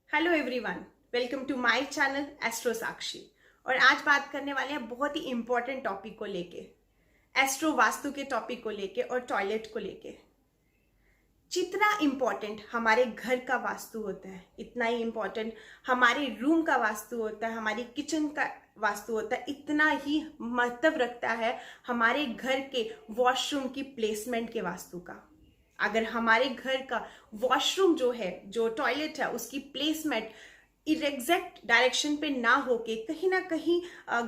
Hello everyone, welcome to my channel astro Sakshi. और आज बात करने वाले हैं बहुत ही इंपॉर्टेंट टॉपिक को लेके, एस्ट्रो वास्तु के टॉपिक को लेके और टॉयलेट को लेके। जितना इम्पोर्टेंट हमारे घर का वास्तु होता है, इतना ही इम्पोर्टेंट हमारे रूम का वास्तु होता है, हमारी किचन का वास्तु होता है, इतना ही महत्व रखता है हमारे घर के वॉशरूम की प्लेसमेंट के वास्तु का। अगर हमारे घर का वॉशरूम जो है, जो टॉयलेट है, उसकी प्लेसमेंट एग्जैक्ट डायरेक्शन पे ना होके कहीं ना कहीं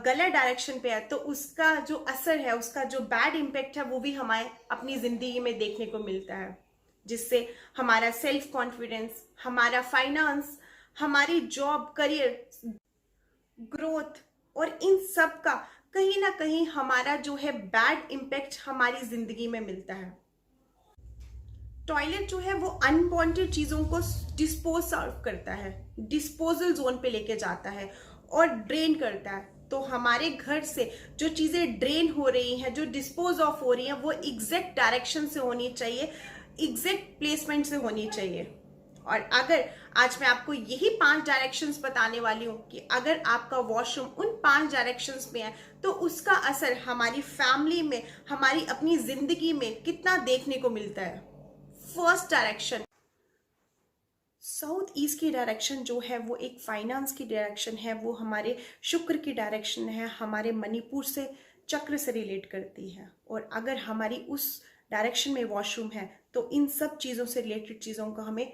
गलत डायरेक्शन पे है, तो उसका जो असर है, उसका जो बैड इम्पैक्ट है, वो भी हमारे अपनी जिंदगी में देखने को मिलता है, जिससे हमारा सेल्फ कॉन्फिडेंस, हमारा फाइनेंस, हमारी जॉब, करियर ग्रोथ और इन सब का कहीं ना कहीं हमारा जो है बैड इम्पैक्ट हमारी जिंदगी में मिलता है। टॉयलेट जो है वो अनवांटेड चीजों को डिस्पोज आउट करता है, डिस्पोजल जोन पे लेके जाता है और ड्रेन करता है। तो हमारे घर से जो चीजें ड्रेन हो रही हैं, जो डिस्पोज ऑफ हो रही हैं, वो एग्जैक्ट डायरेक्शन से होनी चाहिए, एग्जैक्ट प्लेसमेंट से होनी चाहिए। और अगर आज मैं आपको यही 5 डायरेक्शंस बताने वाली हूँ कि अगर आपका वॉशरूम उन 5 डायरेक्शंस में है तो उसका असर हमारी फैमिली में, हमारी अपनी जिंदगी में कितना देखने को मिलता है। फर्स्ट डायरेक्शन, साउथ ईस्ट की डायरेक्शन जो है वो एक फाइनेंस की डायरेक्शन है, वो हमारे शुक्र की डायरेक्शन है, हमारे मणिपुर से, चक्र से रिलेट करती है। और अगर हमारी उस डायरेक्शन में वॉशरूम है तो इन सब चीज़ों से रिलेटेड चीज़ों का हमें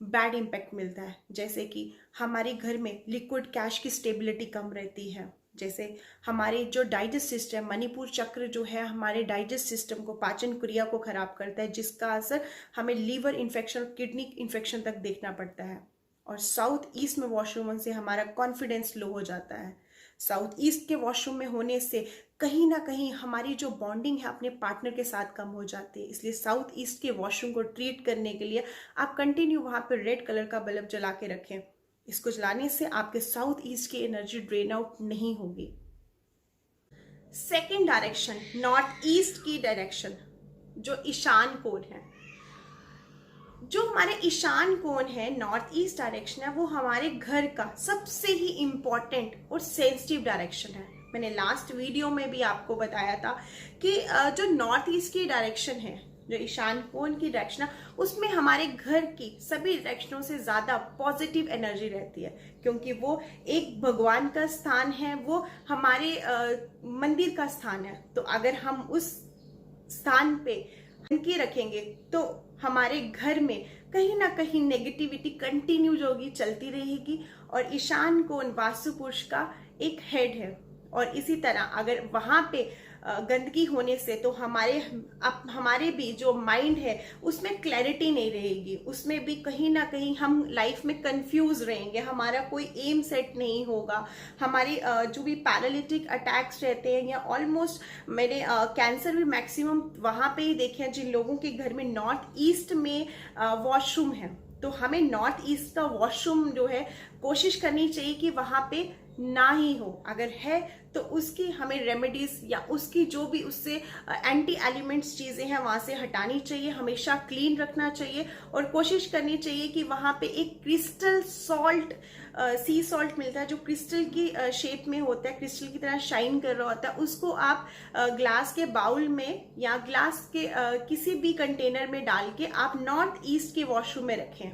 बैड इम्पैक्ट मिलता है। जैसे कि हमारे घर में लिक्विड कैश की स्टेबिलिटी कम रहती है, जैसे हमारे जो डाइजेस्ट सिस्टम, मणिपुर चक्र जो है हमारे डाइजेस्ट सिस्टम को, पाचन क्रिया को खराब करता है, जिसका असर हमें लीवर इन्फेक्शन, किडनी इन्फेक्शन तक देखना पड़ता है। और साउथ ईस्ट में वॉशरूम से हमारा कॉन्फिडेंस लो हो जाता है। साउथ ईस्ट के वॉशरूम में होने से कहीं ना कहीं हमारी जो बॉन्डिंग है अपने पार्टनर के साथ कम हो जाती है। इसलिए साउथ ईस्ट के वॉशरूम को ट्रीट करने के लिए आप कंटिन्यू वहाँ पर रेड कलर का बल्ब जला के रखें। इसको जलाने से आपके साउथ ईस्ट की एनर्जी ड्रेन आउट नहीं होगी। सेकेंड डायरेक्शन, नॉर्थ ईस्ट की डायरेक्शन, जो ईशान कोण है, जो हमारे ईशान कोण है, नॉर्थ ईस्ट डायरेक्शन है, वो हमारे घर का सबसे ही इंपॉर्टेंट और सेंसिटिव डायरेक्शन है। मैंने लास्ट वीडियो में भी आपको बताया था कि जो नॉर्थ ईस्ट की डायरेक्शन है, जो ईशान कोण की डायरेक्शन है, उसमें हमारे घर की सभी डायरेक्शनों से ज्यादा पॉजिटिव एनर्जी रहती है, क्योंकि वो एक भगवान का स्थान है, वो हमारे मंदिर का स्थान है। तो अगर हम उस स्थान पे उनकी रखेंगे तो हमारे घर में कहीं ना कहीं नेगेटिविटी कंटिन्यू जो होगी, चलती रहेगी। और ईशान कोण वास्तु पुरुष का एक हेड है। और इसी तरह अगर वहां पे गंदगी होने से तो हमारे भी जो माइंड है उसमें क्लैरिटी नहीं रहेगी, उसमें भी कहीं ना कहीं हम लाइफ में कंफ्यूज रहेंगे, हमारा कोई एम सेट नहीं होगा। हमारे जो भी पैरालिटिक अटैक्स रहते हैं, या ऑलमोस्ट मैंने कैंसर भी मैक्सिमम वहां पे ही देखे हैं जिन लोगों के घर में नॉर्थ ईस्ट में वॉशरूम है। तो हमें नॉर्थ ईस्ट का वॉशरूम जो है कोशिश करनी चाहिए कि वहां पे ना ही हो। अगर है तो उसकी हमें रेमेडीज या उसकी जो भी उससे एंटी एलिमेंट्स चीजें हैं वहां से हटानी चाहिए, हमेशा क्लीन रखना चाहिए। और कोशिश करनी चाहिए कि वहां पे एक क्रिस्टल सॉल्ट, सी सॉल्ट मिलता है जो क्रिस्टल की शेप में होता है, क्रिस्टल की तरह शाइन कर रहा होता है, उसको आप ग्लास के बाउल में या ग्लास के किसी भी कंटेनर में डाल के आप नॉर्थ ईस्ट के वॉशरूम में रखें।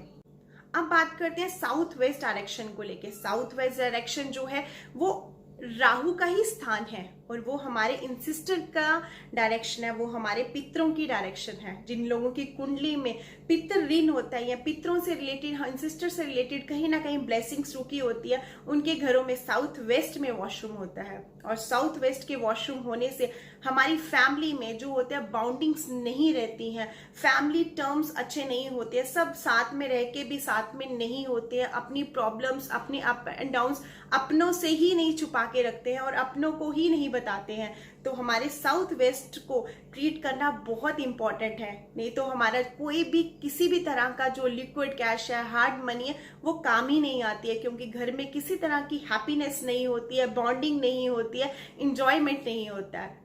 अब बात करते हैं साउथ वेस्ट डायरेक्शन को लेके। साउथ वेस्ट डायरेक्शन जो है वो राहु का ही स्थान है, और वो हमारे इंसिस्टर का डायरेक्शन है, वो हमारे पितरों की डायरेक्शन है। जिन लोगों की कुंडली में पितर ऋण होता है या पितरों से रिलेटेड, इंसिस्टर से रिलेटेड कहीं ना कहीं ब्लेसिंग्स रुकी होती है, उनके घरों में साउथ वेस्ट में वॉशरूम होता है। और साउथ वेस्ट के वॉशरूम होने से हमारी फैमिली में जो होते हैं बाउंडिंग्स नहीं रहती हैं, फैमिली टर्म्स अच्छे नहीं होते हैं, सब साथ में रह के भी साथ में नहीं होते हैं, अपनी प्रॉब्लम्स, अपनी अप एंड डाउन्स अपनों से ही नहीं छुपा के रखते हैं और अपनों को ही नहीं बताते हैं। तो हमारे साउथ वेस्ट को ट्रीट करना बहुत इंपॉर्टेंट है, नहीं तो हमारा कोई भी किसी भी तरह का जो लिक्विड कैश है, हार्ड मनी है, वो काम ही नहीं आती है, क्योंकि घर में किसी तरह की हैप्पीनेस नहीं होती है, बॉन्डिंग नहीं होती है, इंजॉयमेंट नहीं होता है।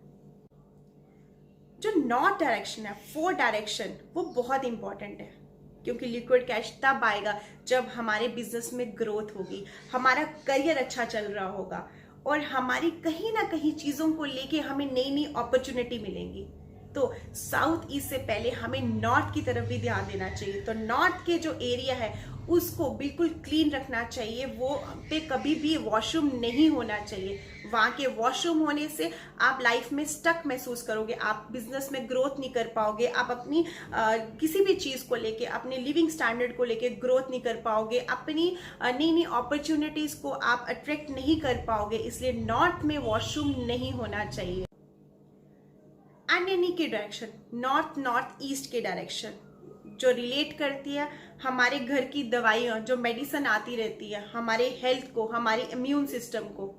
जो नॉर्थ डायरेक्शन है, फोर्थ डायरेक्शन, वो बहुत इंपॉर्टेंट है। क्योंकि लिक्विड कैश तब आएगा जब हमारे बिजनेस में ग्रोथ होगी, हमारा करियर अच्छा चल रहा होगा और हमारी कहीं ना कहीं चीज़ों को लेके हमें नई नई अपॉर्चुनिटी मिलेंगी। तो साउथ ईस्ट से पहले हमें नॉर्थ की तरफ भी ध्यान देना चाहिए। तो नॉर्थ के जो एरिया है उसको बिल्कुल क्लीन रखना चाहिए, वो पे कभी भी वॉशरूम नहीं होना चाहिए। वहाँ के वॉशरूम होने से आप लाइफ में स्टक महसूस करोगे, आप बिजनेस में ग्रोथ नहीं कर पाओगे, आप अपनी किसी भी चीज़ को लेके, अपने लिविंग स्टैंडर्ड को लेके ग्रोथ नहीं कर पाओगे, अपनी नई नई अपॉर्चुनिटीज़ को आप अट्रैक्ट नहीं कर पाओगे। इसलिए नॉर्थ में वॉशरूम नहीं होना चाहिए। एंड यानी की डायरेक्शन, नॉर्थ ईस्ट के डायरेक्शन जो रिलेट करती है हमारे घर की दवाइयाँ, जो मेडिसिन आती रहती है हमारे हेल्थ को, हमारे इम्यून सिस्टम को।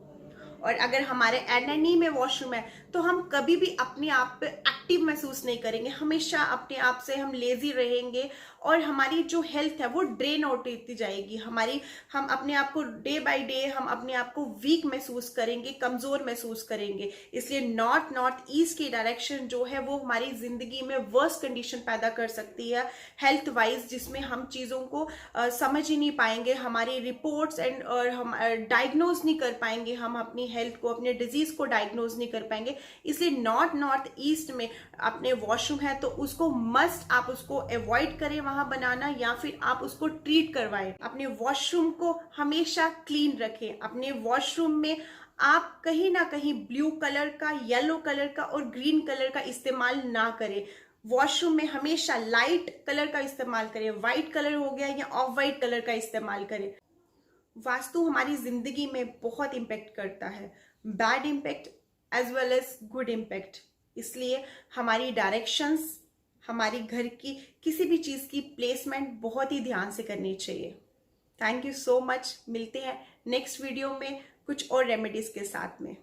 और अगर हमारे एनएनई में वॉशरूम है तो हम कभी भी अपने आप पे एक्टिव महसूस नहीं करेंगे, हमेशा अपने आप से हम लेजी रहेंगे और हमारी जो हेल्थ है वो ड्रेन आउट होती जाएगी। हम अपने आप को डे बाय डे हम अपने आप को वीक महसूस करेंगे, कमजोर महसूस करेंगे। इसलिए नॉर्थ ईस्ट की डायरेक्शन जो है वो हमारी जिंदगी में वर्स्ट कंडीशन पैदा कर सकती है हेल्थ वाइज, जिसमें हम चीज़ों को समझ ही नहीं पाएंगे, हमारी रिपोर्ट्स और हम डायग्नोज नहीं कर पाएंगे, हम अपनी हेल्थ को, अपने डिजीज को डायग्नोज नहीं कर पाएंगे। इसलिए नॉर्थ ईस्ट में अपने वॉशरूम है तो उसको मस्ट आप उसको अवॉइड करें वहां बनाना, या फिर आप उसको ट्रीट करवाएं। अपने वॉशरूम को हमेशा क्लीन रखें। अपने वॉशरूम में आप कहीं ना कहीं ब्लू कलर का, येलो कलर का और ग्रीन कलर का इस्तेमाल ना करें। वॉशरूम में हमेशा लाइट कलर का इस्तेमाल करें, व्हाइट कलर हो गया या ऑफ व्हाइट कलर का इस्तेमाल करें। वास्तु हमारी जिंदगी में बहुत इम्पेक्ट करता है, bad impact as well as good impact. इसलिए हमारी डायरेक्शंस, हमारी घर की किसी भी चीज़ की प्लेसमेंट बहुत ही ध्यान से करनी चाहिए। Thank you so much. मिलते हैं नेक्स्ट वीडियो में कुछ और रेमेडीज के साथ में।